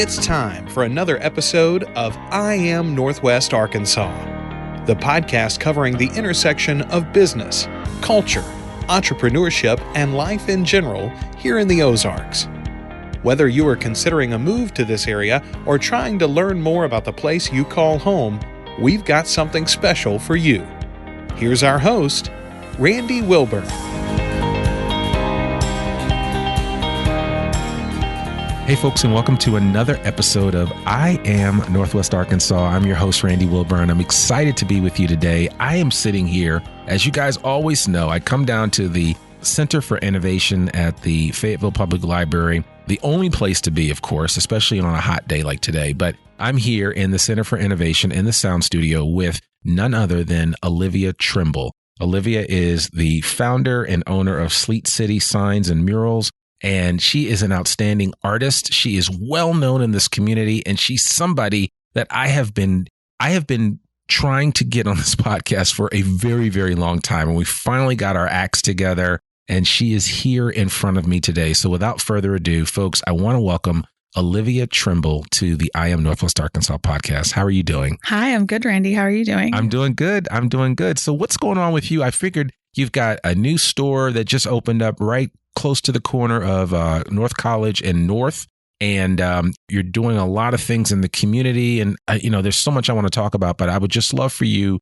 It's time for another episode of I Am Northwest Arkansas, the podcast covering the intersection of business, culture, entrepreneurship, and life in general here in the Ozarks. Whether you are considering a move to this area or trying to learn more about the place you call home, we've got something special for you. Here's our host, Randy Wilburn. Hey folks, and welcome to another episode of I Am Northwest Arkansas. I'm your host, Randy Wilburn. I'm excited to be with you today. I am sitting here, as you guys always know, I come down to the Center for Innovation at the Fayetteville Public Library. The only place to be, of course, especially on a hot day like today. But I'm here in the Center for Innovation in the sound studio with none other than Olivia Trimble. Olivia is the founder and owner of Sleet City Signs and Murals. And she is an outstanding artist. She is well known in this community, and she's somebody that I have been trying to get on this podcast for a very, very long time. And we finally got our acts together, and she is here in front of me today. So without further ado, folks, I want to welcome Olivia Trimble to the I Am Northwest Arkansas podcast. How are you doing? Hi, I'm good, Randy. How are you doing? I'm doing good. So what's going on with you? I figured you've got a new store that just opened up right close to the corner of North College and North, and you're doing a lot of things in the community. And there's so much I want to talk about, but I would just love for you,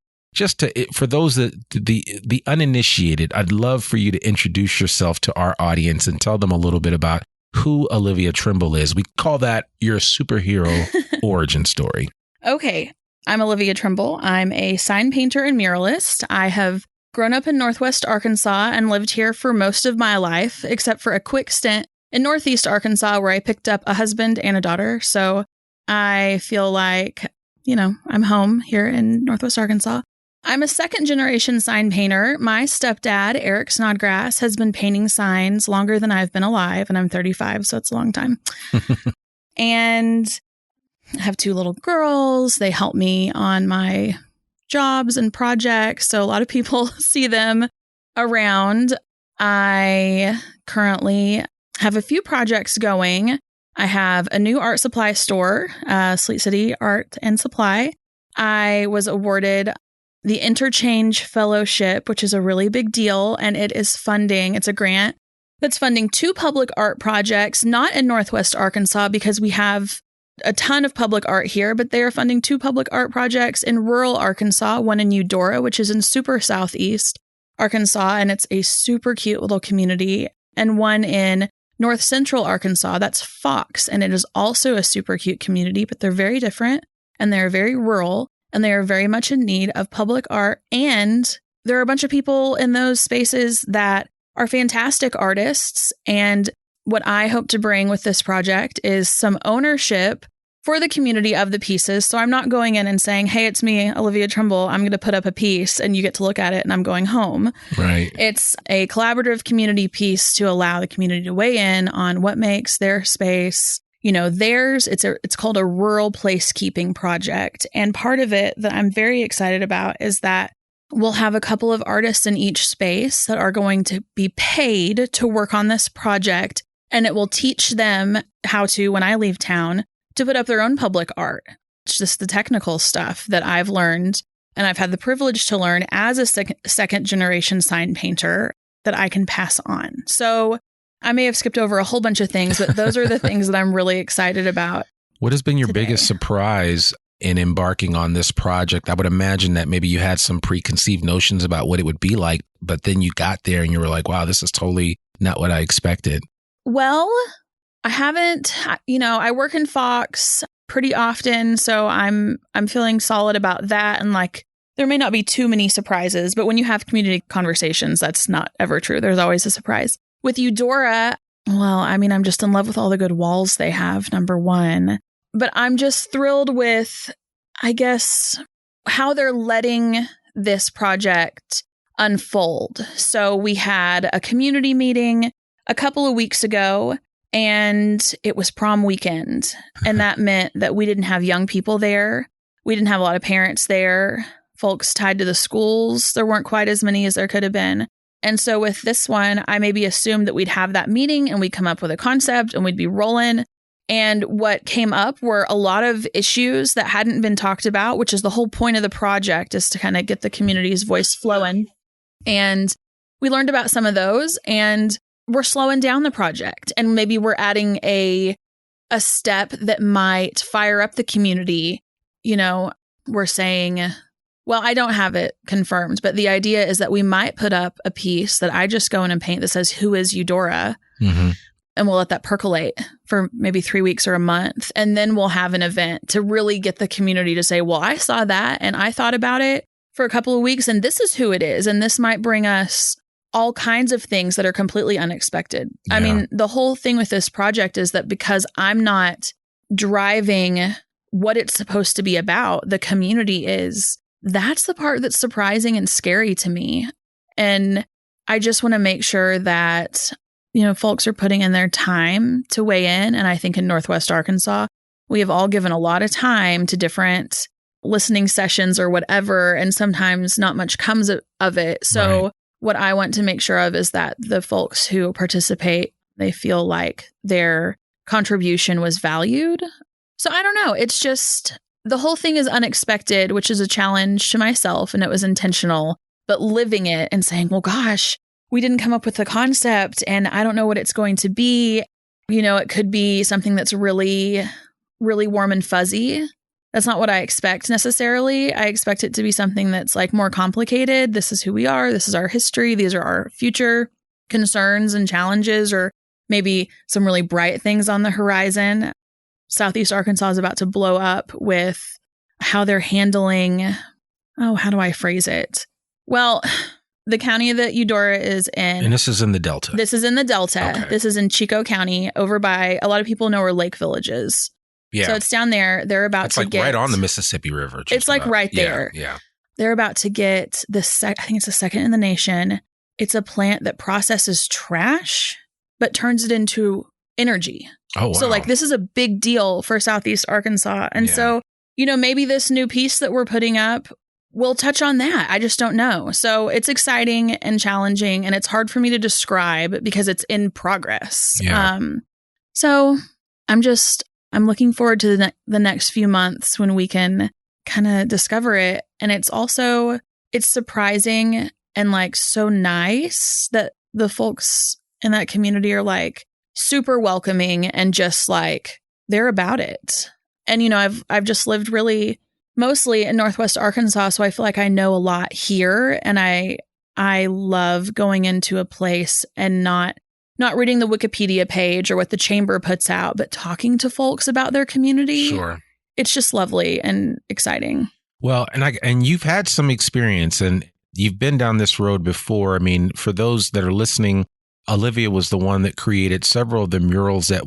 for those that the uninitiated, I'd love for you to introduce yourself to our audience and tell them a little bit about who Olivia Trimble is. We call that your superhero origin story. Okay, I'm Olivia Trimble. I'm a sign painter and muralist. I have grown up in Northwest Arkansas and lived here for most of my life, except for a quick stint in Northeast Arkansas where I picked up a husband and a daughter. So I feel like, I'm home here in Northwest Arkansas. I'm a second generation sign painter. My stepdad, Eric Snodgrass, has been painting signs longer than I've been alive, and I'm 35, so it's a long time. And I have two little girls. They help me on my jobs and projects, so a lot of people see them around. I currently have a few projects going. I have a new art supply store, Sleet City Art and Supply. I was awarded the Interchange Fellowship, which is a really big deal, and it's a grant that's funding 2 public art projects, not in Northwest Arkansas because we have a ton of public art here, but they are funding 2 public art projects in rural Arkansas, one in Eudora, which is in super southeast Arkansas, and it's a super cute little community, and one in north central Arkansas, that's Fox, and it is also a super cute community, but they're very different, and they're very rural, and they are very much in need of public art, and there are a bunch of people in those spaces that are fantastic artists, and what I hope to bring with this project is some ownership for the community of the pieces. So I'm not going in and saying, hey, it's me, Olivia Trimble. I'm going to put up a piece and you get to look at it and I'm going home. Right. It's a collaborative community piece to allow the community to weigh in on what makes their space, theirs. It's called a Rural Placekeeping project. And part of it that I'm very excited about is that we'll have a couple of artists in each space that are going to be paid to work on this project. And it will teach them how to, when I leave town, to put up their own public art. It's just the technical stuff that I've learned, and I've had the privilege to learn as a second generation sign painter that I can pass on. So I may have skipped over a whole bunch of things, but those are the things that I'm really excited about. What has been your today. biggest surprise in embarking on this project? I would imagine that maybe you had some preconceived notions about what it would be like, but then you got there and you were like, wow, this is totally not what I expected. Well, I haven't, I work in Fox pretty often, so I'm feeling solid about that. And there may not be too many surprises, but when you have community conversations, that's not ever true. There's always a surprise. With Eudora, I'm just in love with all the good walls they have, number one. But I'm just thrilled with, I guess, how they're letting this project unfold. So we had a community meeting a couple of weeks ago, and it was prom weekend. And that meant that we didn't have young people there. We didn't have a lot of parents there. Folks tied to the schools, there weren't quite as many as there could have been. And so with this one, I maybe assumed that we'd have that meeting and we'd come up with a concept and we'd be rolling. And what came up were a lot of issues that hadn't been talked about, which is the whole point of the project, is to kind of get the community's voice flowing. And we learned about some of those, and we're slowing down the project. And maybe we're adding a step that might fire up the community. You know, we're saying, well, I don't have it confirmed, but the idea is that we might put up a piece that I just go in and paint that says, "Who is Eudora?" Mm-hmm. And we'll let that percolate for maybe 3 weeks or a month. And then we'll have an event to really get the community to say, well, I saw that and I thought about it for a couple of weeks, and this is who it is. And this might bring us all kinds of things that are completely unexpected. Yeah. I mean, the whole thing with this project is that because I'm not driving what it's supposed to be about, the community is. That's the part that's surprising and scary to me. And I just want to make sure that, you know, folks are putting in their time to weigh in. And I think in Northwest Arkansas, we have all given a lot of time to different listening sessions or whatever, and sometimes not much comes of it. So what I want to make sure of is that the folks who participate, they feel like their contribution was valued. So I don't know. It's just, the whole thing is unexpected, which is a challenge to myself, and it was intentional, but living it and saying, well, gosh, we didn't come up with the concept and I don't know what it's going to be. You know, it could be something that's really, really warm and fuzzy. That's not what I expect necessarily. I expect it to be something that's like more complicated. This is who we are. This is our history. These are our future concerns and challenges, or maybe some really bright things on the horizon. Southeast Arkansas is about to blow up with how they're handling, how do I phrase it? Well, the county that Eudora is in. And this is in the Delta. This is in the Delta. Okay. This is in Chico County, over by, a lot of people know where Lake Village is. Yeah. So it's down there. They're about to get. Right on the Mississippi River. It's like right there. Yeah. They're about to get I think it's the second in the nation. It's a plant that processes trash, but turns it into energy. Oh, wow. So like this is a big deal for Southeast Arkansas. And so, you know, maybe this new piece that we're putting up will touch on that. I just don't know. So it's exciting and challenging, and it's hard for me to describe because it's in progress. Yeah. So I'm looking forward to the next few months when we can kind of discover it. And it's surprising and like so nice that the folks in that community are like super welcoming and just like they're about it. And, you know, I've just lived really mostly in Northwest Arkansas, so I feel like I know a lot here, and I love going into a place and not reading the Wikipedia page or what the chamber puts out, but talking to folks about their community. Sure. It's just lovely and exciting. Well, and you've had some experience and you've been down this road before. I mean, for those that are listening, Olivia was the one that created several of the murals that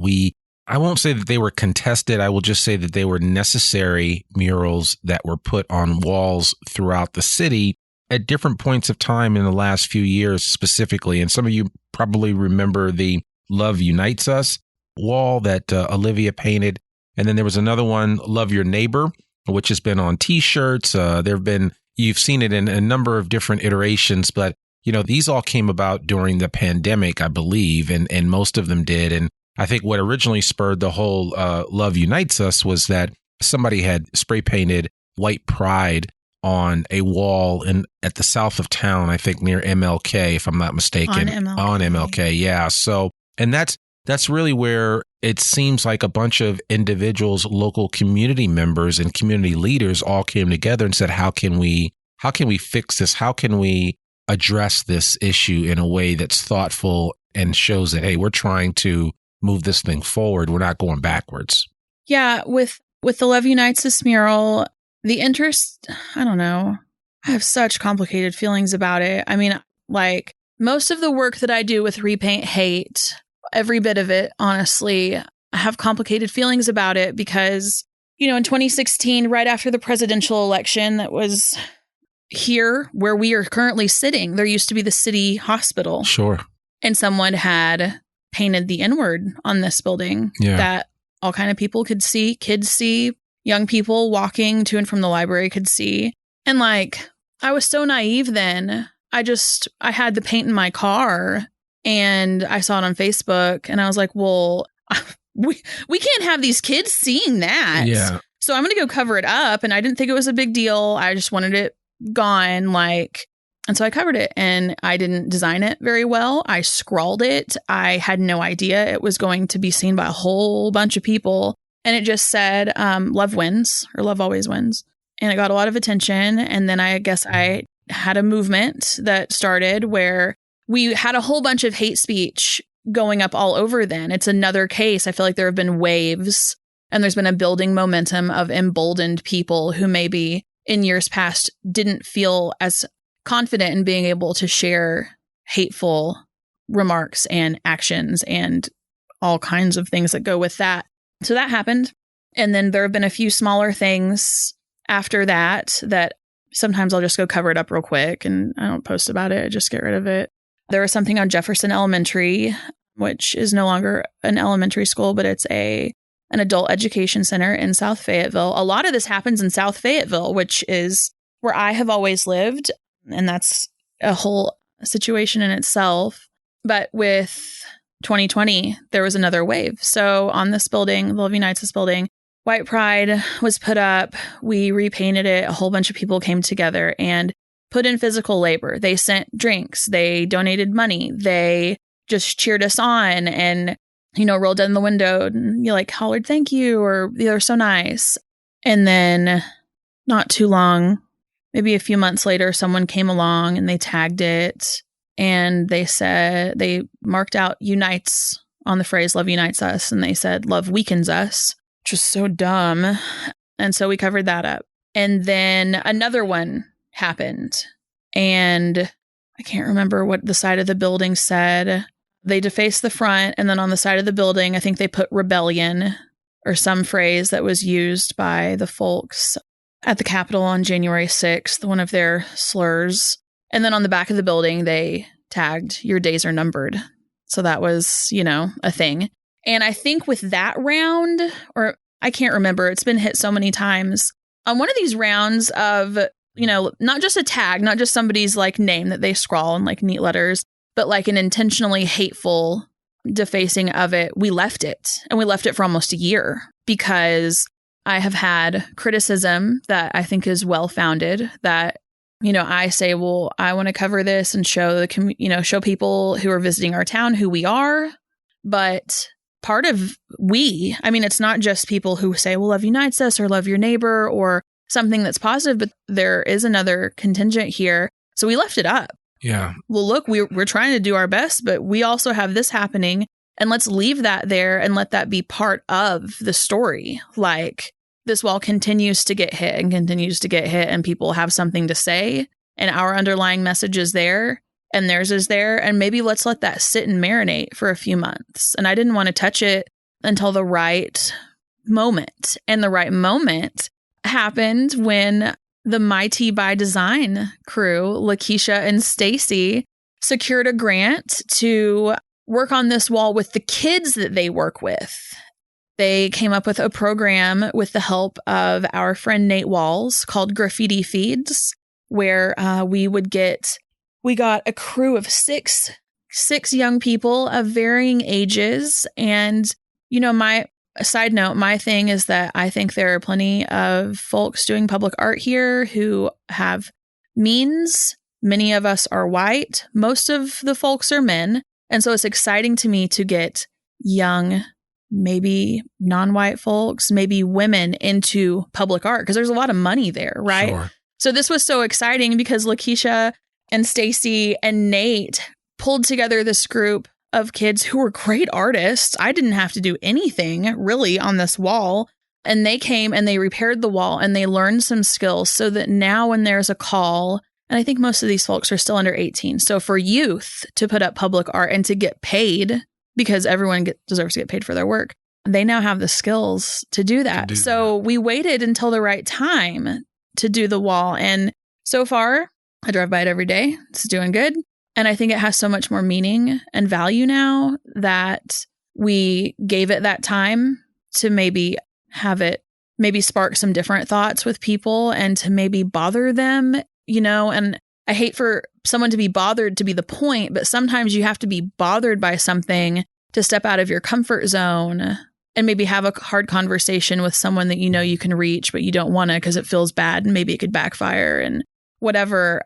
I won't say that they were contested. I will just say that they were necessary murals that were put on walls throughout the city at different points of time in the last few years specifically. And some of you probably remember the Love Unites Us wall that Olivia painted. And then there was another one, Love Your Neighbor, which has been on T-shirts. You've seen it in a number of different iterations, but you know, these all came about during the pandemic, I believe, and most of them did. And I think what originally spurred the whole Love Unites Us was that somebody had spray painted white pride on a wall at the south of town, I think near MLK, if I'm not mistaken. On MLK, yeah. So, and that's really where it seems like a bunch of individuals, local community members and community leaders all came together and said, how can we fix this? How can we address this issue in a way that's thoughtful and shows that, hey, we're trying to move this thing forward. We're not going backwards. Yeah. With the Love Unites Us mural, the interest, I don't know. I have such complicated feelings about it. I mean, like most of the work that I do with Repaint Hate, every bit of it, honestly, I have complicated feelings about it because, you know, in 2016, right after the presidential election that was here where we are currently sitting, there used to be the city hospital. Sure. And someone had painted the N-word on this building that all kind of people could see, kids see, young people walking to and from the library could see. And like, I was so naive then. I had the paint in my car and I saw it on Facebook and I was like, well, we can't have these kids seeing that. Yeah. So I'm going to go cover it up. And I didn't think it was a big deal. I just wanted it gone. And so I covered it, and I didn't design it very well. I scrawled it. I had no idea it was going to be seen by a whole bunch of people. And it just said, love wins, or love always wins. And it got a lot of attention. And then I guess I had a movement that started where we had a whole bunch of hate speech going up all over then. It's another case. I feel like there have been waves, and there's been a building momentum of emboldened people who maybe in years past didn't feel as confident in being able to share hateful remarks and actions and all kinds of things that go with that. So that happened. And then there have been a few smaller things after that sometimes I'll just go cover it up real quick, and I don't post about it. I just get rid of it. There was something on Jefferson Elementary, which is no longer an elementary school, but it's an adult education center in South Fayetteville. A lot of this happens in South Fayetteville, which is where I have always lived. And that's a whole situation in itself. But with 2020, there was another wave. So on this building, the Love Unites Us building, White Pride was put up. We repainted it. A whole bunch of people came together and put in physical labor. They sent drinks. They donated money. They just cheered us on and, rolled down the window and hollered, thank you, or they're so nice. And then not too long, maybe a few months later, someone came along and they tagged it, and they marked out unites on the phrase love unites us. And they said love weakens us, which was so dumb. And so we covered that up. And then another one happened, and I can't remember what the side of the building said. They defaced the front, and then on the side of the building, I think they put rebellion or some phrase that was used by the folks at the Capitol on January 6th, one of their slurs. And then on the back of the building, they tagged your days are numbered. So that was, a thing. And I think with that round, or I can't remember, it's been hit so many times. On one of these rounds of, not just a tag, not just somebody's name that they scrawl in neat letters, but an intentionally hateful defacing of it, we left it. And we left it for almost a year because I have had criticism that I think is well-founded that, I say, well, I want to cover this and show show people who are visiting our town who we are. But part of it's not just people who say, well, love unites us or love your neighbor or something that's positive, but there is another contingent here. So we left it up. Yeah. Well, look, we're trying to do our best, but we also have this happening, and let's leave that there and let that be part of the story. This wall continues to get hit and continues to get hit, and people have something to say, and our underlying message is there and theirs is there. And maybe let's let that sit and marinate for a few months. And I didn't want to touch it until the right moment. And the right moment happened when the Mighty by Design crew, Lakeisha and Stacy, secured a grant to work on this wall with the kids that they work with. They came up with a program with the help of our friend Nate Walls called Graffiti Feeds, where we got a crew of six young people of varying ages. And, my side note, my thing is that I think there are plenty of folks doing public art here who have means. Many of us are white. Most of the folks are men. And so it's exciting to me to get young, maybe non-white folks, maybe women into public art, because there's a lot of money there, right? Sure. So this was so exciting because Lakeisha and Stacy and Nate pulled together this group of kids who were great artists. I didn't have to do anything really on this wall. And they came and they repaired the wall and they learned some skills so that now when there's a call, and I think most of these folks are still under 18. So for youth to put up public art and to get paid, because everyone deserves to get paid for their work, they now have the skills to do that. So we waited until the right time to do the wall. And so far, I drive by it every day. It's doing good. And I think it has so much more meaning and value now that we gave it that time to maybe have it maybe spark some different thoughts with people and to maybe bother them, and I hate for someone to be bothered to be the point, but sometimes you have to be bothered by something to step out of your comfort zone and maybe have a hard conversation with someone that you know you can reach, but you don't want to because it feels bad and maybe it could backfire and whatever,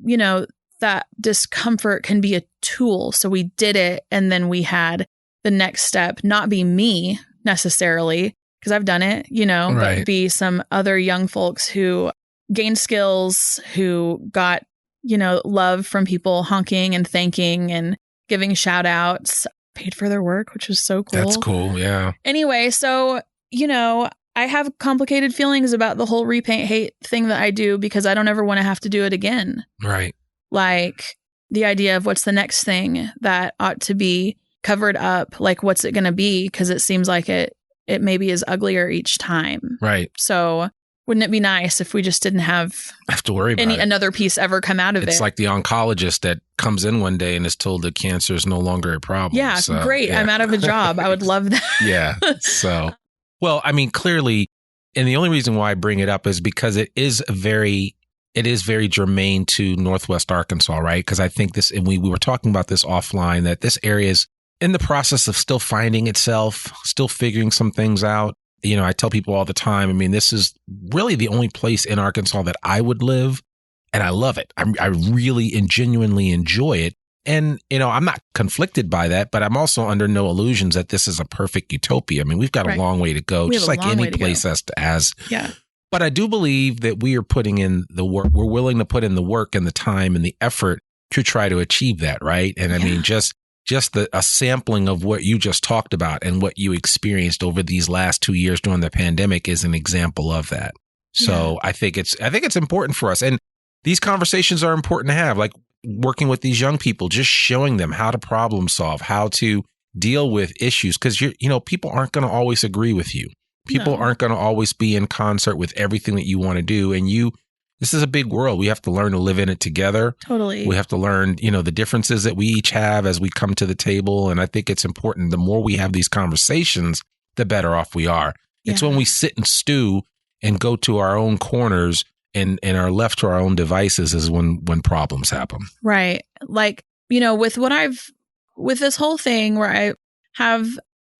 you know, that discomfort can be a tool. So we did it. And then we had the next step not be me necessarily, because I've done it, you know, Right. but be some other young folks who gained skills, who got, you know, love from people honking and thanking and giving shout outs, paid for their work, which was so cool. That's cool. Yeah. Anyway, so, you know, I have complicated feelings about the whole repaint hate thing that I do because I don't ever want to have to do it again. Right. Like the idea of what's the next thing that ought to be covered up, like what's it going to be? Because it seems like it maybe is uglier each time. Right. So wouldn't it be nice if we just didn't have to worry about another piece ever come out of it? It's like the oncologist that comes in one day and is told that cancer is no longer a problem. Yeah, so, great. Yeah. I'm out of a job. I would love that. Yeah. So, well, I mean, clearly, and the only reason why I bring it up is because it is very germane to Northwest Arkansas, right? Because I think this, and we were talking about this offline, that this area is in the process of still finding itself, still figuring some things out. You know, I tell people all the time, I mean, this is really the only place in Arkansas that I would live, and I love it. I really and genuinely enjoy it. And, you know, I'm not conflicted by that, but I'm also under no illusions that this is a perfect utopia. I mean, we've got a long way to go, just like any place has. Yeah. But I do believe that we are putting in the work. We're willing to put in the work and the time and the effort to try to achieve that, right? And I mean, just a sampling of what you just talked about and what you experienced over these last 2 years during the pandemic is an example of that. So I think it's important for us. And these conversations are important to have, like working with these young people, just showing them how to problem solve, how to deal with issues. Because, you know, people aren't going to always agree with you. People aren't going to always be in concert with everything that you want to do. And this is a big world. We have to learn to live in it together. Totally. We have to learn, you know, the differences that we each have as we come to the table. And I think it's important. The more we have these conversations, the better off we are. Yeah. It's when we sit and stew and go to our own corners and are left to our own devices is when problems happen. Right. Like, you know, with this whole thing where I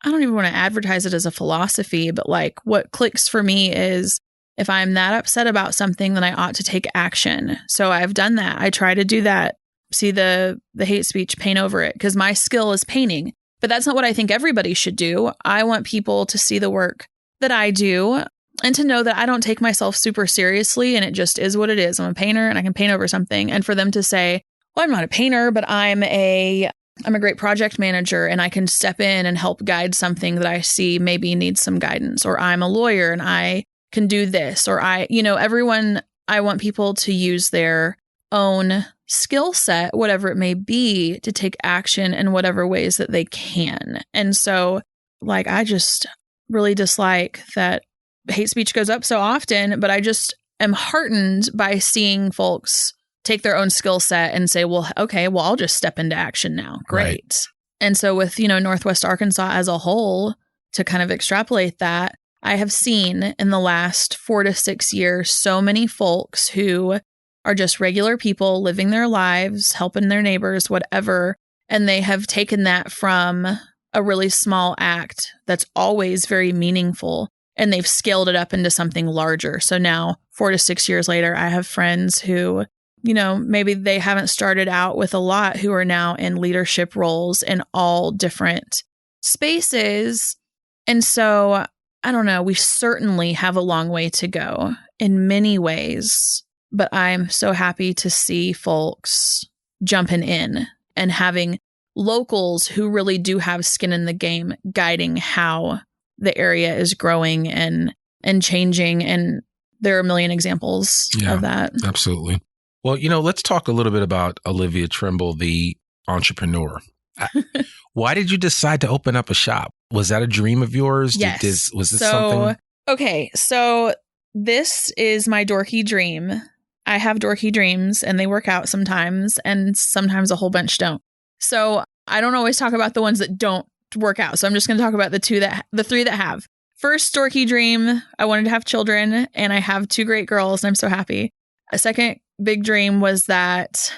don't even want to advertise it as a philosophy, but like what clicks for me is if I'm that upset about something, then I ought to take action. So I've done that. I try to do that. See the hate speech, paint over it, because my skill is painting. But that's not what I think everybody should do. I want people to see the work that I do and to know that I don't take myself super seriously and it just is what it is. I'm a painter and I can paint over something. And for them to say, well, I'm not a painter, but I'm a great project manager and I can step in and help guide something that I see maybe needs some guidance, or I'm a lawyer and I can do this, or I want people to use their own skill set, whatever it may be, to take action in whatever ways that they can. And so like, I just really dislike that hate speech goes up so often, but I just am heartened by seeing folks take their own skill set and say, well, okay, well, I'll just step into action now. Great. Right. And so with, you know, Northwest Arkansas as a whole, to kind of extrapolate that, I have seen in the last 4 to 6 years, so many folks who are just regular people living their lives, helping their neighbors, whatever. And they have taken that from a really small act that's always very meaningful, and they've scaled it up into something larger. So now 4 to 6 years later, I have friends who, you know, maybe they haven't started out with a lot, who are now in leadership roles in all different spaces. And so, I don't know, we certainly have a long way to go in many ways, but I'm so happy to see folks jumping in and having locals who really do have skin in the game guiding how the area is growing and changing. And there are a million examples of that. Absolutely. Well, you know, let's talk a little bit about Olivia Trimble, the entrepreneur. Why did you decide to open up a shop? Was that a dream of yours? Yes. Was this something? Okay. So this is my dorky dream. I have dorky dreams and they work out sometimes, and sometimes a whole bunch don't. So I don't always talk about the ones that don't work out. So I'm just going to talk about the three that have. First dorky dream, I wanted to have children, and I have 2 great girls, and I'm so happy. A second big dream was that,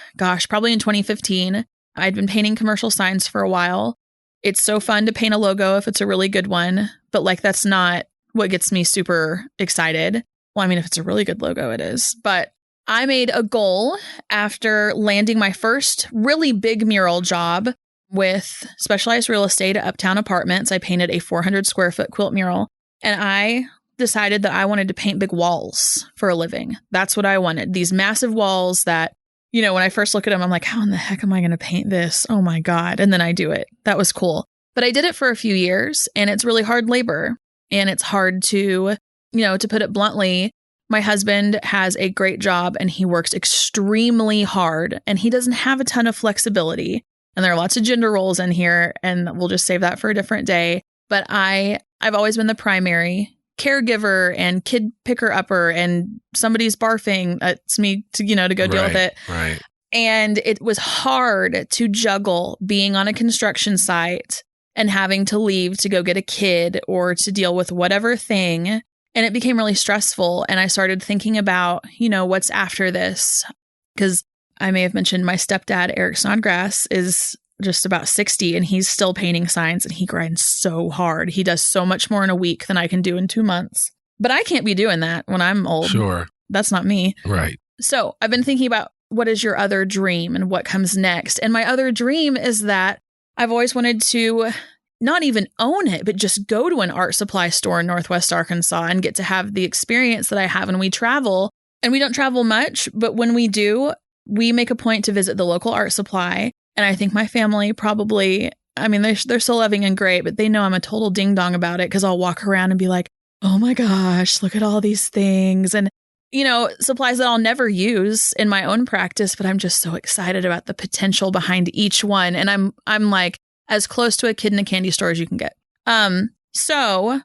probably in 2015, I'd been painting commercial signs for a while. It's so fun to paint a logo if it's a really good one, but like, that's not what gets me super excited. Well, I mean, if it's a really good logo, it is. But I made a goal after landing my first really big mural job with Specialized Real Estate at Uptown Apartments. I painted a 400 square foot quilt mural, and I decided that I wanted to paint big walls for a living. That's what I wanted. These massive walls that, you know, when I first look at them, I'm like, how in the heck am I going to paint this? Oh my God. And then I do it. That was cool. But I did it for a few years, and it's really hard labor, and it's hard to, you know, to put it bluntly, my husband has a great job and he works extremely hard, and he doesn't have a ton of flexibility. And there are lots of gender roles in here, and we'll just save that for a different day. But I've always been the primary caregiver and kid picker upper, and somebody's barfing. It's me to, you know, to go deal with it. Right. And it was hard to juggle being on a construction site and having to leave to go get a kid or to deal with whatever thing. And it became really stressful. And I started thinking about, you know, what's after this? Because I may have mentioned my stepdad, Eric Snodgrass, is just about 60, and he's still painting signs, and he grinds so hard. He does so much more in a week than I can do in 2 months. But I can't be doing that when I'm old. Sure. That's not me. Right. So I've been thinking about what is your other dream and what comes next. And my other dream is that I've always wanted to not even own it, but just go to an art supply store in Northwest Arkansas and get to have the experience that I have when we travel. And we don't travel much, but when we do, we make a point to visit the local art supply. And I think my family probably, I mean, they're so loving and great, but they know I'm a total ding dong about it, because I'll walk around and be like, oh my gosh, look at all these things. And, you know, supplies that I'll never use in my own practice, but I'm just so excited about the potential behind each one. And I'm like as close to a kid in a candy store as you can get. So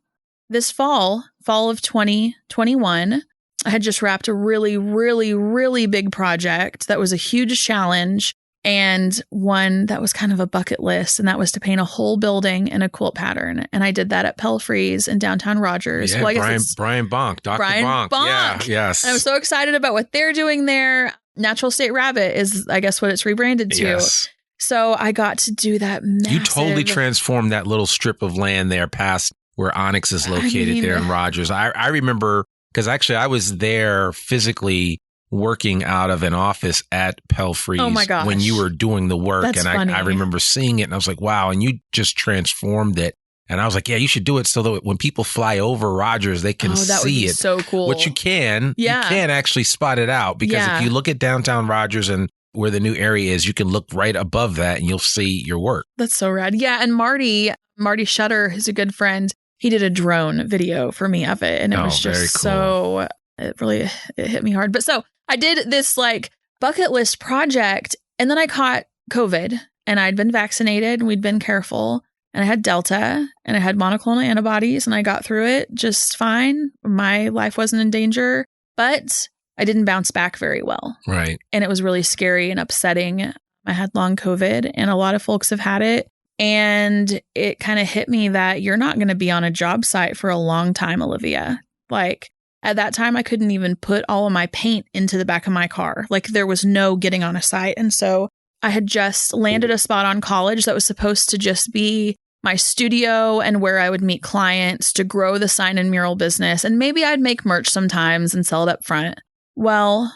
this fall of 2021, I had just wrapped a really, really, really big project that was a huge challenge, and one that was kind of a bucket list, and that was to paint a whole building in a quilt pattern. And I did that at Pelfrey's in downtown Rogers. Yeah, well, I guess Brian Bonk, Dr. Brian Bonk. Bonk. Yeah, yes. And I'm so excited about what they're doing there. Natural State Rabbit is, I guess, what it's rebranded to. Yes. So I got to do that massive. You totally transformed that little strip of land there past where Onyx is located there in Rogers. I remember, because actually I was there physically working out of an office at Pelfrey's when you were doing the work. That's funny. I remember seeing it, and I was like, wow. And you just transformed it. And I was like, yeah, you should do it so that when people fly over Rogers, they can see would be it. So cool. What you can actually spot it out, because if you look at downtown Rogers and where the new area is, you can look right above that and you'll see your work. That's so rad. Yeah. And Marty Shutter, who's a good friend, he did a drone video for me of it. And it was just cool. It hit me hard. But so I did this like bucket list project, and then I caught COVID, and I'd been vaccinated and we'd been careful, and I had Delta and I had monoclonal antibodies, and I got through it just fine. My life wasn't in danger, but I didn't bounce back very well. Right. And it was really scary and upsetting. I had long COVID, and a lot of folks have had it. And it kind of hit me that you're not going to be on a job site for a long time, Olivia. Like at that time, I couldn't even put all of my paint into the back of my car. Like there was no getting on a site. And so I had just landed a spot on college that was supposed to just be my studio and where I would meet clients to grow the sign and mural business. And maybe I'd make merch sometimes and sell it up front. Well,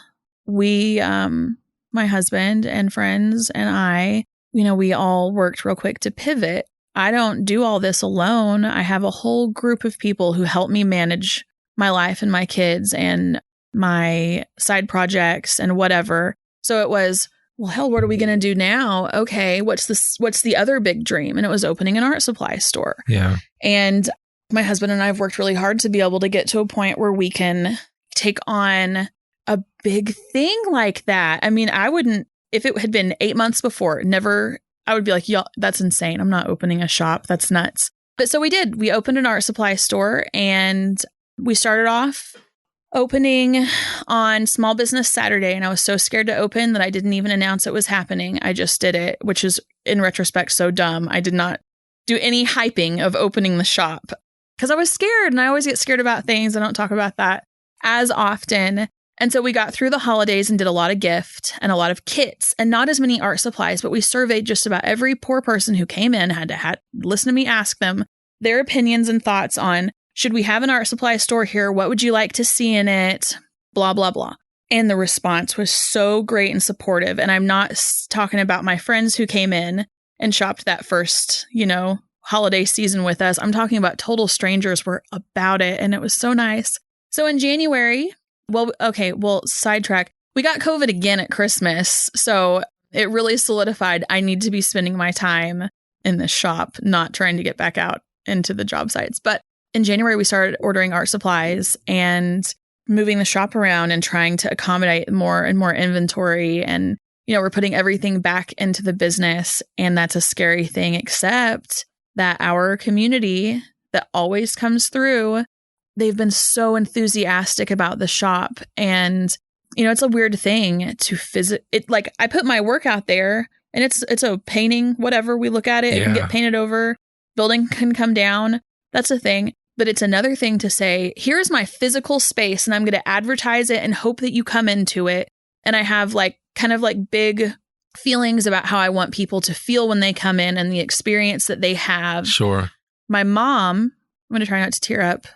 we, my husband and friends and I, you know, we all worked real quick to pivot. I don't do all this alone. I have a whole group of people who help me manage my life and my kids and my side projects and whatever. So it was, well, hell, what are we going to do now? Okay, what's the other big dream? And it was opening an art supply store. Yeah. And my husband and I have worked really hard to be able to get to a point where we can take on a big thing like that. I mean, I wouldn't, if it had been 8 months before, never, I would be like, y'all, that's insane. I'm not opening a shop. That's nuts. But so we did. We opened an art supply store, and we started off opening on Small Business Saturday. And I was so scared to open that I didn't even announce it was happening. I just did it, which is in retrospect so dumb. I did not do any hyping of opening the shop because I was scared, and I always get scared about things. I don't talk about that as often. And so we got through the holidays and did a lot of gift and a lot of kits and not as many art supplies, but we surveyed just about every poor person who came in, had to listen to me ask them, their opinions and thoughts on, should we have an art supply store here? What would you like to see in it? Blah, blah, blah. And the response was so great and supportive. And I'm not talking about my friends who came in and shopped that first, holiday season with us. I'm talking about total strangers were about it. And it was so nice. So in January, sidetrack. We got COVID again at Christmas. So it really solidified I need to be spending my time in the shop, not trying to get back out into the job sites. But in January, we started ordering art supplies and moving the shop around and trying to accommodate more and more inventory. And, we're putting everything back into the business. And that's a scary thing, except that our community that always comes through, they've been so enthusiastic about the shop. And, it's a weird thing to visit it. Like, I put my work out there and it's a painting, whatever. We look at it, it can get painted over. Building can come down. That's a thing. But it's another thing to say, here's my physical space and I'm going to advertise it and hope that you come into it. And I have kind of big feelings about how I want people to feel when they come in and the experience that they have. Sure. My mom, I'm going to try not to tear up.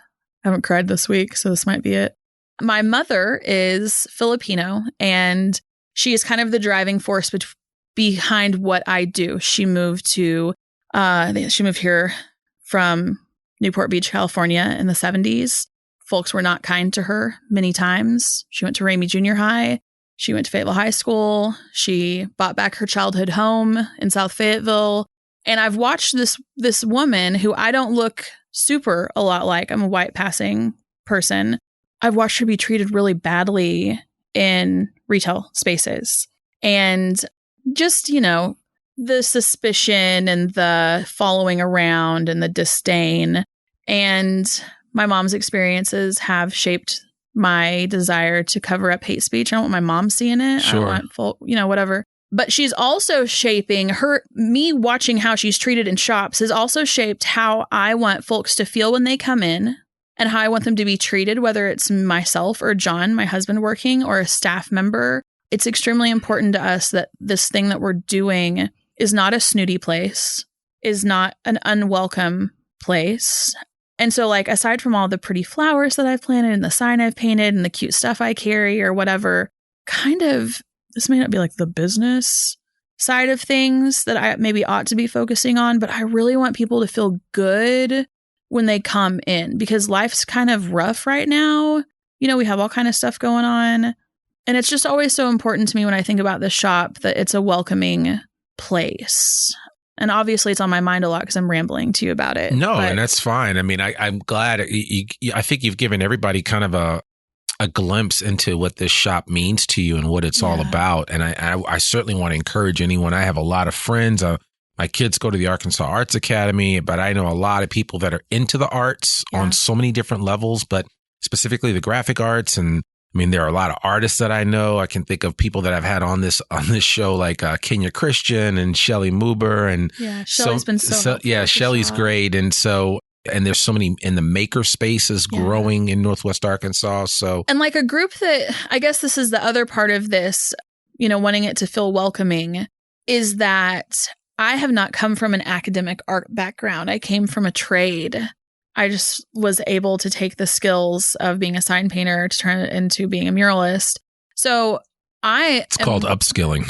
I haven't cried this week, so this might be it. My mother is Filipino and she is kind of the driving force behind what I do. She moved here from Newport Beach, California in the 70s. Folks were not kind to her many times. She went to Ramey Junior High. She went to Fayetteville High School. She bought back her childhood home in South Fayetteville. And I've watched this woman who I don't look super a lot like. I'm a white passing person. I've watched her be treated really badly in retail spaces. And just, the suspicion and the following around and the disdain. And my mom's experiences have shaped my desire to cover up hate speech. I don't want my mom seeing it. Sure. I don't want whatever. But she's also shaping me watching how she's treated in shops has also shaped how I want folks to feel when they come in and how I want them to be treated, whether it's myself or John, my husband, working or a staff member. It's extremely important to us that this thing that we're doing is not a snooty place, is not an unwelcome place. And so aside from all the pretty flowers that I've planted and the sign I've painted and the cute stuff I carry or whatever, this may not be the business side of things that I maybe ought to be focusing on, but I really want people to feel good when they come in because life's kind of rough right now. We have all kind of stuff going on. And it's just always so important to me when I think about this shop that it's a welcoming place. And obviously it's on my mind a lot because I'm rambling to you about it. No, and that's fine. I mean, I'm glad. I think you've given everybody kind of a glimpse into what this shop means to you and what it's all about. And I certainly want to encourage anyone. I have a lot of friends. My kids go to the Arkansas Arts Academy, but I know a lot of people that are into the arts on so many different levels, but specifically the graphic arts. And I mean, there are a lot of artists that I know. I can think of people that I've had on this show, like Kenya Christian and Shelley Muber. And Shelley's been so yeah, Shelley's great. And there's so many in the maker spaces growing in Northwest Arkansas. So, and a group that I guess this is the other part of this, wanting it to feel welcoming is that I have not come from an academic art background. I came from a trade. I just was able to take the skills of being a sign painter to turn it into being a muralist. So it's called upskilling.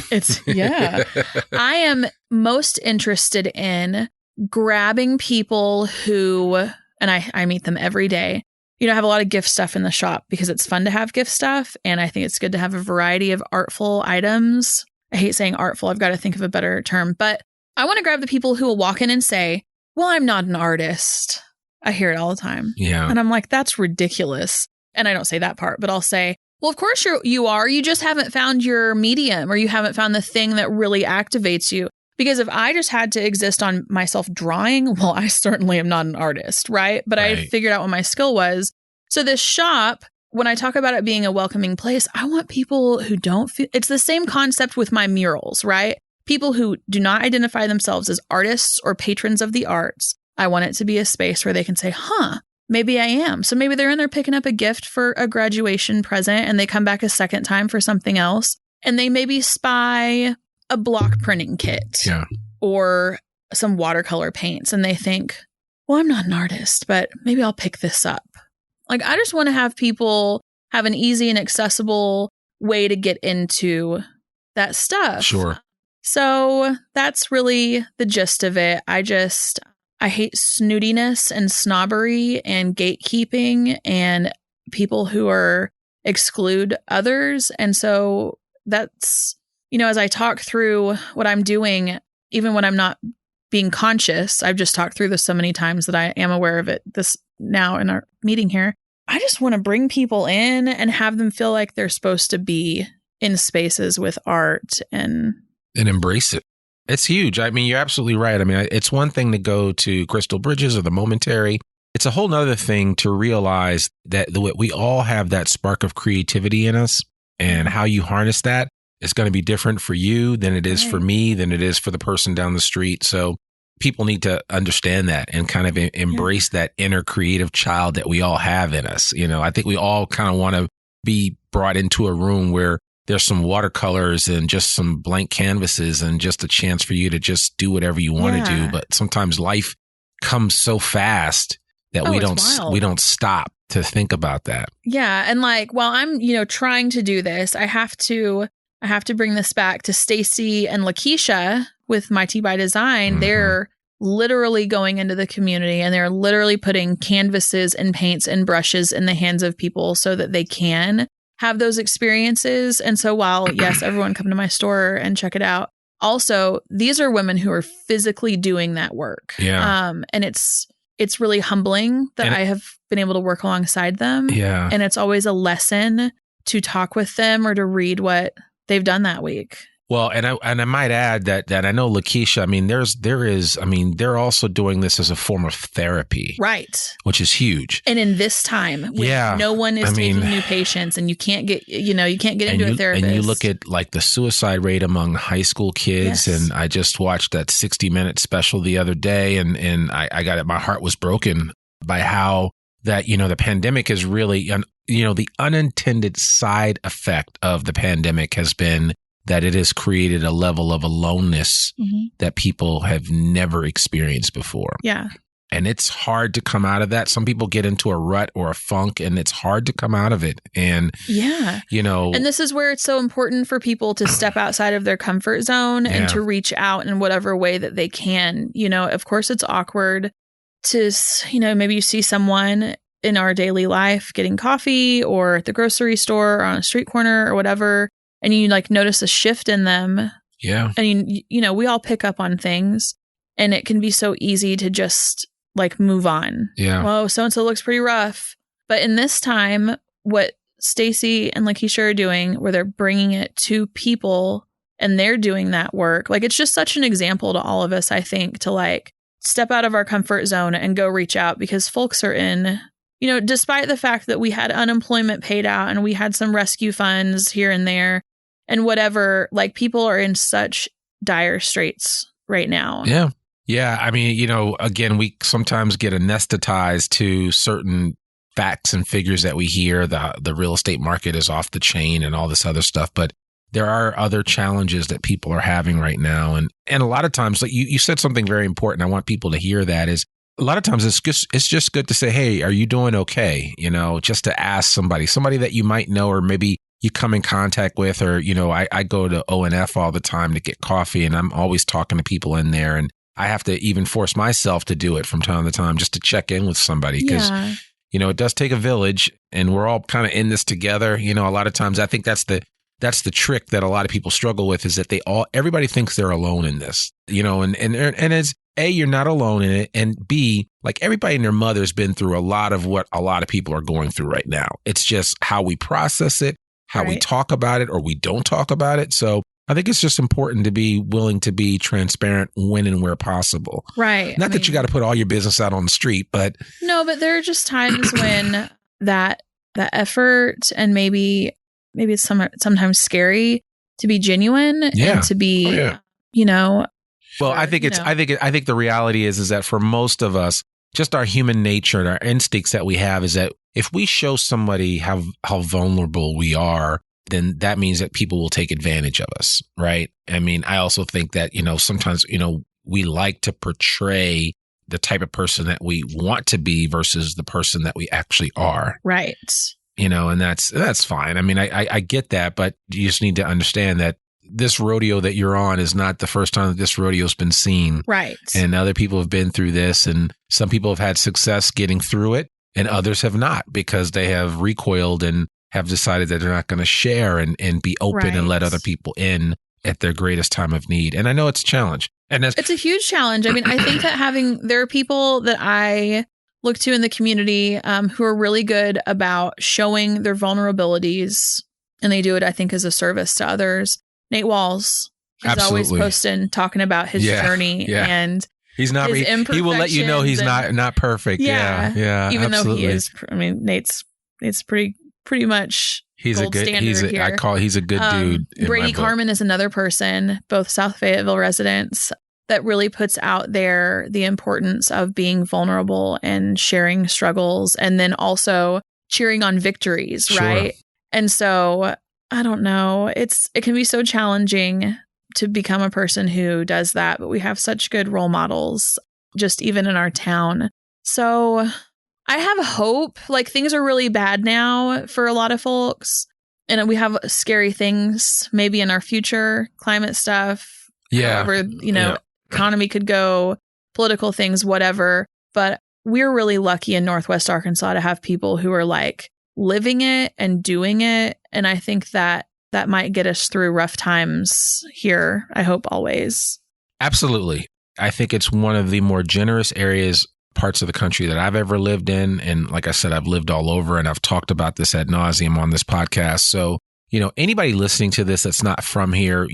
I am most interested in grabbing people who, and I meet them every day. I have a lot of gift stuff in the shop because it's fun to have gift stuff. And I think it's good to have a variety of artful items. I hate saying artful. I've got to think of a better term, but I want to grab the people who will walk in and say, well, I'm not an artist. I hear it all the time. Yeah. And I'm like, that's ridiculous. And I don't say that part, but I'll say, well, of course you are. You just haven't found your medium or you haven't found the thing that really activates you. Because if I just had to exist on myself drawing, well, I certainly am not an artist, right? But I figured out what my skill was. So this shop, when I talk about it being a welcoming place, I want people who don't feel, it's the same concept with my murals, right? People who do not identify themselves as artists or patrons of the arts. I want it to be a space where they can say, maybe I am. So maybe they're in there picking up a gift for a graduation present and they come back a second time for something else. And they maybe spy a block printing kit or some watercolor paints. And they think, well, I'm not an artist, but maybe I'll pick this up. Like, I just want to have people have an easy and accessible way to get into that stuff. Sure. So that's really the gist of it. I hate snootiness and snobbery and gatekeeping and people who exclude others. And so that's, as I talk through what I'm doing, even when I'm not being conscious, I've just talked through this so many times that I am aware of it this now in our meeting here. I just want to bring people in and have them feel like they're supposed to be in spaces with art and embrace it. It's huge. I mean, you're absolutely right. I mean, it's one thing to go to Crystal Bridges or the Momentary. It's a whole nother thing to realize that we all have that spark of creativity in us, and how you harness that is going to be different for you than it is for me, than it is for the person down the street. So people need to understand that and kind of embrace that inner creative child that we all have in us. I think we all kind of want to be brought into a room where there's some watercolors and just some blank canvases and just a chance for you to just do whatever you want to do. But sometimes life comes so fast that we don't stop to think about that. Yeah. And like, while I'm, trying to do this, I have to bring this back to Stacy and Lakeisha with My Tea by Design. Mm-hmm. They're literally going into the community and they're literally putting canvases and paints and brushes in the hands of people so that they can have those experiences. And so while, yes, everyone come to my store and check it out, also, these are women who are physically doing that work. Yeah. And it's really humbling that I have been able to work alongside them. Yeah. And it's always a lesson to talk with them or to read what they've done that week. Well, and I might add that I know Lakeisha, I mean, they're also doing this as a form of therapy. Right. Which is huge. And in this time, when no one is taking new patients and you can't get into a therapist. And you look at like the suicide rate among high school kids. Yes. And I just watched that 60-minute special the other day and I got it. My heart was broken by how that, the pandemic is really, the unintended side effect of the pandemic has been that it has created a level of aloneness that people have never experienced before. Yeah. And it's hard to come out of that. Some people get into a rut or a funk and it's hard to come out of it. And, and this is where it's so important for people to step outside of their comfort zone and to reach out in whatever way that they can. Of course it's awkward to, maybe you see someone in our daily life getting coffee or at the grocery store or on a street corner or whatever. And you like notice a shift in them. Yeah. And we all pick up on things and it can be so easy to just like move on. Yeah. Whoa, so-and-so looks pretty rough. But in this time, what Stacy and Lakeisha are doing, where they're bringing it to people and they're doing that work, like it's just such an example to all of us, I think, to like step out of our comfort zone and go reach out because folks are in, despite the fact that we had unemployment paid out and we had some rescue funds here and there, and whatever, like people are in such dire straits right now. Yeah. Yeah. I mean, again, we sometimes get anesthetized to certain facts and figures that we hear. The real estate market is off the chain and all this other stuff. But there are other challenges that people are having right now. And a lot of times, like you said something very important. I want people to hear that is a lot of times it's just good to say, hey, are you doing okay? Just to ask somebody that you might know or maybe you come in contact with, or, I go to O&F all the time to get coffee and I'm always talking to people in there and I have to even force myself to do it from time to time just to check in with somebody because, it does take a village and we're all kind of in this together. A lot of times I think that's the trick that a lot of people struggle with is that everybody thinks they're alone in this, and it's A, you're not alone in it. And B, like everybody and their mother's been through a lot of what a lot of people are going through right now. It's just how we process it, how we talk about it or we don't talk about it. So I think it's just important to be willing to be transparent when and where possible. Right. Not that you got to put all your business out on the street, but. No, but there are just times when that effort and maybe it's sometimes scary to be genuine and to be, Well, I think the reality is that for most of us, just our human nature and our instincts that we have is that if we show somebody how vulnerable we are, then that means that people will take advantage of us, right? I mean, I also think that, sometimes, we like to portray the type of person that we want to be versus the person that we actually are. Right. And that's fine. I mean, I get that, but you just need to understand that this rodeo that you're on is not the first time that this rodeo's been seen. Right. And other people have been through this, and some people have had success getting through it and others have not because they have recoiled and have decided that they're not going to share and be open and let other people in at their greatest time of need. And I know it's a challenge. And it's a huge challenge. I mean, I think that there are people that I look to in the community who are really good about showing their vulnerabilities, and they do it, I think, as a service to others. Nate Walls, he's always posting, talking about his journey and he's not. He will let you know he's not perfect. Yeah. Even absolutely. though he is, I mean, Nate's pretty much. He's a good. He's a good dude. Brady Carmen is another person, both South Fayetteville residents, that really puts out there the importance of being vulnerable and sharing struggles, and then also cheering on victories, right? And so I don't know. It can be so challenging to become a person who does that, but we have such good role models, just even in our town. So I have hope. Like, things are really bad now for a lot of folks, and we have scary things maybe in our future, climate stuff. However, economy could go, political things, whatever. But we're really lucky in Northwest Arkansas to have people who are like living it and doing it. And I think that might get us through rough times here. I hope always. Absolutely. I think it's one of the more generous parts of the country that I've ever lived in. And like I said, I've lived all over, and I've talked about this ad nauseum on this podcast. So, anybody listening to this that's not from here,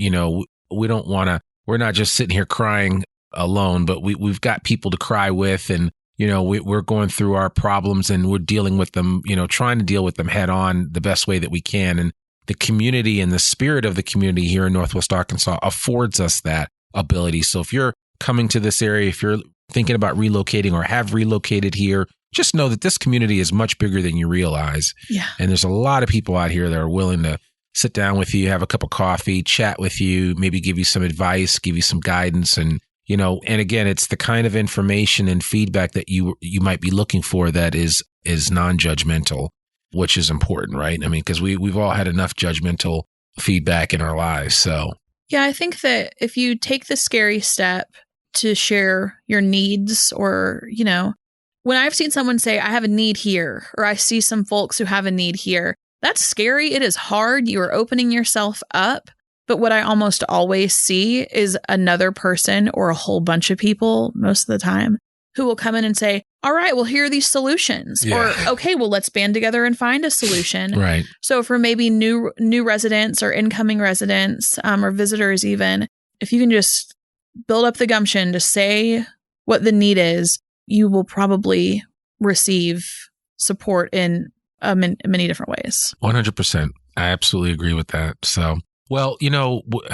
we're not just sitting here crying alone, but we've got people to cry with, and we're going through our problems and we're dealing with them, trying to deal with them head on the best way that we can. And the community and the spirit of the community here in Northwest Arkansas affords us that ability. So if you're coming to this area, if you're thinking about relocating or have relocated here, just know that this community is much bigger than you realize. Yeah. And there's a lot of people out here that are willing to sit down with you, have a cup of coffee, chat with you, maybe give you some advice, give you some guidance. And and again, it's the kind of information and feedback that you might be looking for that is non-judgmental, which is important, right? I mean, because we've all had enough judgmental feedback in our lives. So yeah, I think that if you take the scary step to share your needs, or, when I've seen someone say, I have a need here, or I see some folks who have a need here, that's scary. It is hard. You are opening yourself up. But what I almost always see is another person, or a whole bunch of people most of the time, who will come in and say, all right, well, here are these solutions. Yeah. Or, okay, well, let's band together and find a solution. Right. So for maybe new residents or incoming residents or visitors even, if you can just build up the gumption to say what the need is, you will probably receive support in many different ways. 100%. I absolutely agree with that. So, well,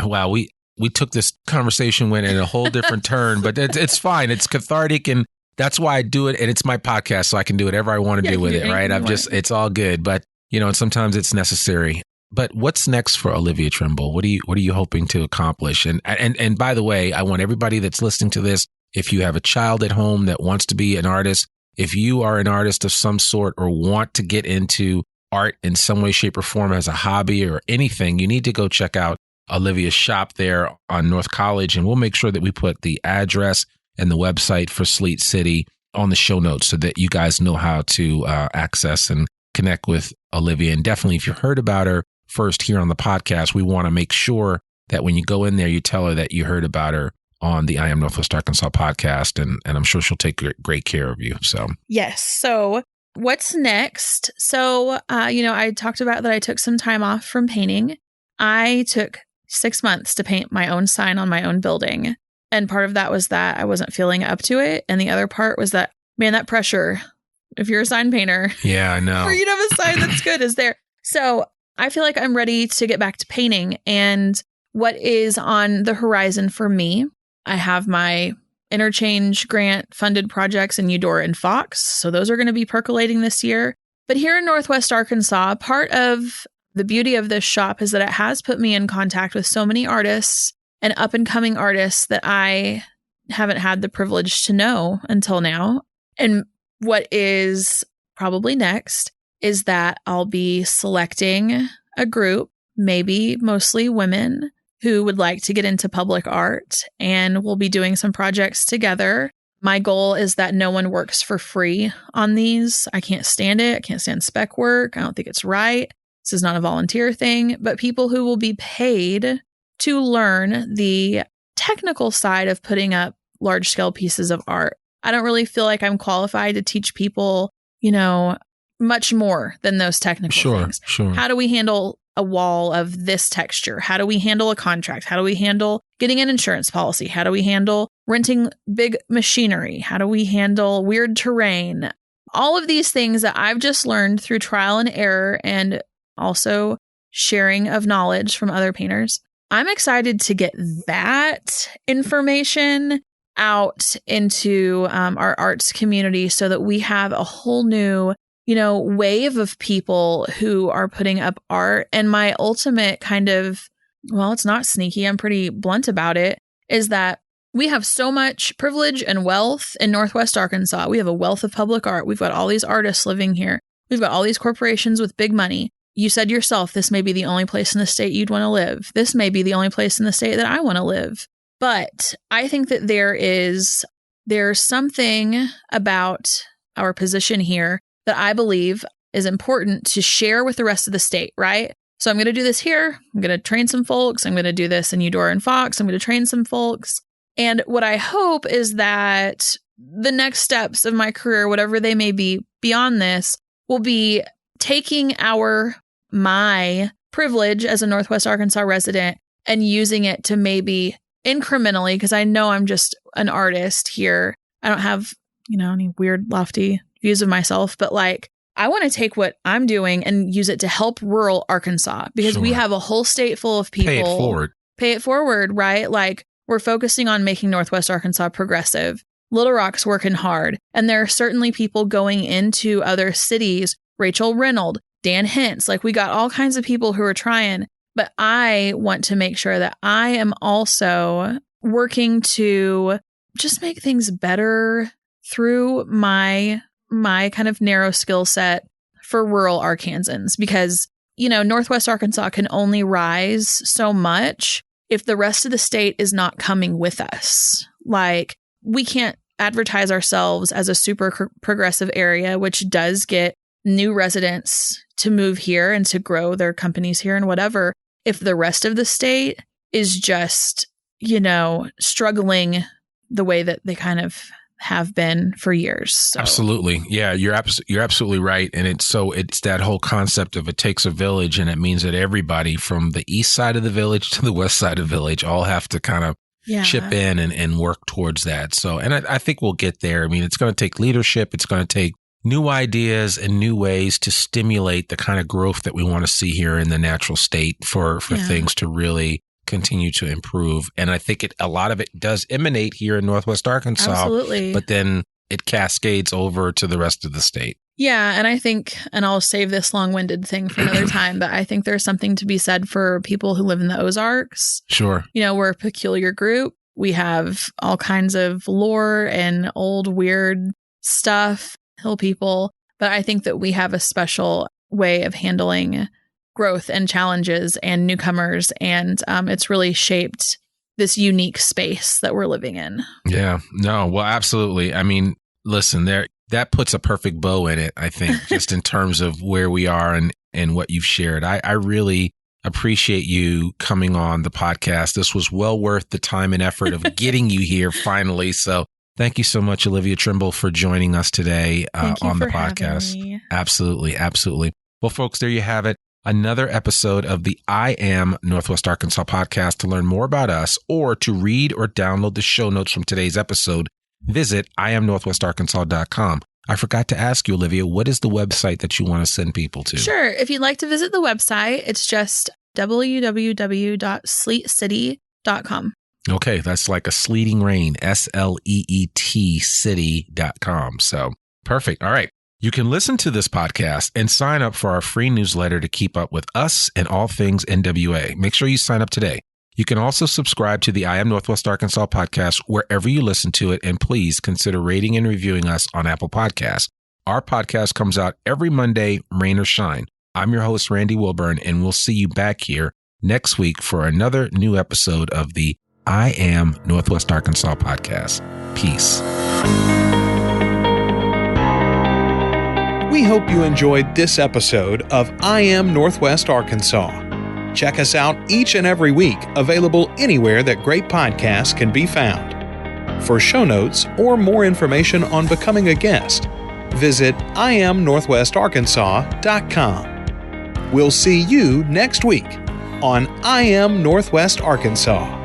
wow, we took this conversation, went in a whole different turn, but it's fine. It's cathartic, and that's why I do it. And it's my podcast, so I can do whatever I want to do with it, right? It's all good, but and sometimes it's necessary. But what's next for Olivia Trimble? What are you hoping to accomplish? And by the way, I want everybody that's listening to this, if you have a child at home that wants to be an artist, if you are an artist of some sort or want to get into art in some way, shape, or form as a hobby or anything, you need to go check out Olivia's shop there on North College. And we'll make sure that we put the address and the website for Sleet City on the show notes so that you guys know how to access and connect with Olivia. And definitely, if you heard about her first here on the podcast, we want to make sure that when you go in there, you tell her that you heard about her on the I Am Northwest Arkansas podcast. And I'm sure she'll take great care of you. So, yes. So what's next? So, I talked about that I took some time off from painting. I took 6 months to paint my own sign on my own building. And part of that was that I wasn't feeling up to it. And the other part was that, man, that pressure, if you're a sign painter, yeah, I know, for you to have a sign that's good is there. So I feel like I'm ready to get back to painting. And what is on the horizon for me, I have my interchange grant funded projects in Eudora and Fox. So those are going to be percolating this year. But here in Northwest Arkansas, part of the beauty of this shop is that it has put me in contact with so many artists and up and coming artists that I haven't had the privilege to know until now. And what is probably next is that I'll be selecting a group, maybe mostly women, who would like to get into public art, and we'll be doing some projects together. My goal is that no one works for free on these. I can't stand it. I can't stand spec work. I don't think it's right. This is not a volunteer thing, but people who will be paid to learn the technical side of putting up large scale pieces of art. I don't really feel like I'm qualified to teach people, much more than those technical things. Sure. How do we handle a wall of this texture? How do we handle a contract? How do we handle getting an insurance policy? How do we handle renting big machinery? How do we handle weird terrain? All of these things that I've just learned through trial and error and also sharing of knowledge from other painters. I'm excited to get that information out into our arts community so that we have a whole new wave of people who are putting up art. And my ultimate it's not sneaky, I'm pretty blunt about it, is that we have so much privilege and wealth in Northwest Arkansas. We have a wealth of public art. We've got all these artists living here. We've got all these corporations with big money. You said yourself, this may be the only place in the state you'd want to live. This may be the only place in the state that I want to live. But I think that there's something about our position here that I believe is important to share with the rest of the state, right? So I'm going to do this here. I'm going to train some folks. I'm going to do this in Eudora and Fox. I'm going to train some folks. And what I hope is that the next steps of my career, whatever they may be beyond this, will be taking my privilege as a Northwest Arkansas resident and using it to maybe incrementally, because I know I'm just an artist here. I don't have, any weird, lofty views of myself, but I want to take what I'm doing and use it to help rural Arkansas, because we have a whole state full of people. Pay it forward, right? We're focusing on making Northwest Arkansas progressive. Little Rock's working hard. And there are certainly people going into other cities, Rachel Reynolds, Dan Hintz, we got all kinds of people who are trying, but I want to make sure that I am also working to just make things better through my kind of narrow skill set for rural Arkansans, because, Northwest Arkansas can only rise so much if the rest of the state is not coming with us. We can't advertise ourselves as a super progressive area, which does get new residents to move here and to grow their companies here and whatever, if the rest of the state is just, struggling the way that they kind of have been for years. So. Absolutely. Yeah, you're absolutely right. And it's that whole concept of it takes a village, and it means that everybody from the east side of the village to the west side of the village all have to kind of chip in and work towards that. So, and I think we'll get there. I mean, it's going to take leadership. It's going to take new ideas and new ways to stimulate the kind of growth that we want to see here in the natural state for things to really continue to improve. And I think a lot of it does emanate here in Northwest Arkansas. Absolutely. But then it cascades over to the rest of the state. Yeah. And I think, and I'll save this long-winded thing for another time, but I think there's something to be said for people who live in the Ozarks. Sure. We're a peculiar group. We have all kinds of lore and old weird stuff, hill people. But I think that we have a special way of handling growth and challenges and newcomers. And it's really shaped this unique space that we're living in. Yeah, no, well, absolutely. I mean, listen, that puts a perfect bow in it, I think, just in terms of where we are and what you've shared. I really appreciate you coming on the podcast. This was well worth the time and effort of getting you here finally. So thank you so much, Olivia Trimble, for joining us today on the podcast. Absolutely. Absolutely. Well, folks, there you have it. Another episode of the I Am Northwest Arkansas podcast. To learn more about us or to read or download the show notes from today's episode, visit IamNorthwestArkansas.com. I forgot to ask you, Olivia, what is the website that you want to send people to? Sure. If you'd like to visit the website, it's just www.sleetcity.com. Okay, that's like a sleeting rain, SLEET city.com. So perfect. All right. You can listen to this podcast and sign up for our free newsletter to keep up with us and all things NWA. Make sure you sign up today. You can also subscribe to the I Am Northwest Arkansas podcast wherever you listen to it, and please consider rating and reviewing us on Apple Podcasts. Our podcast comes out every Monday, rain or shine. I'm your host, Randy Wilburn, and we'll see you back here next week for another new episode of the I Am Northwest Arkansas podcast. Peace. We hope you enjoyed this episode of I Am Northwest Arkansas. Check us out each and every week, available anywhere that great podcasts can be found. For show notes or more information on becoming a guest, visit iamnorthwestarkansas.com. We'll see you next week on I Am Northwest Arkansas.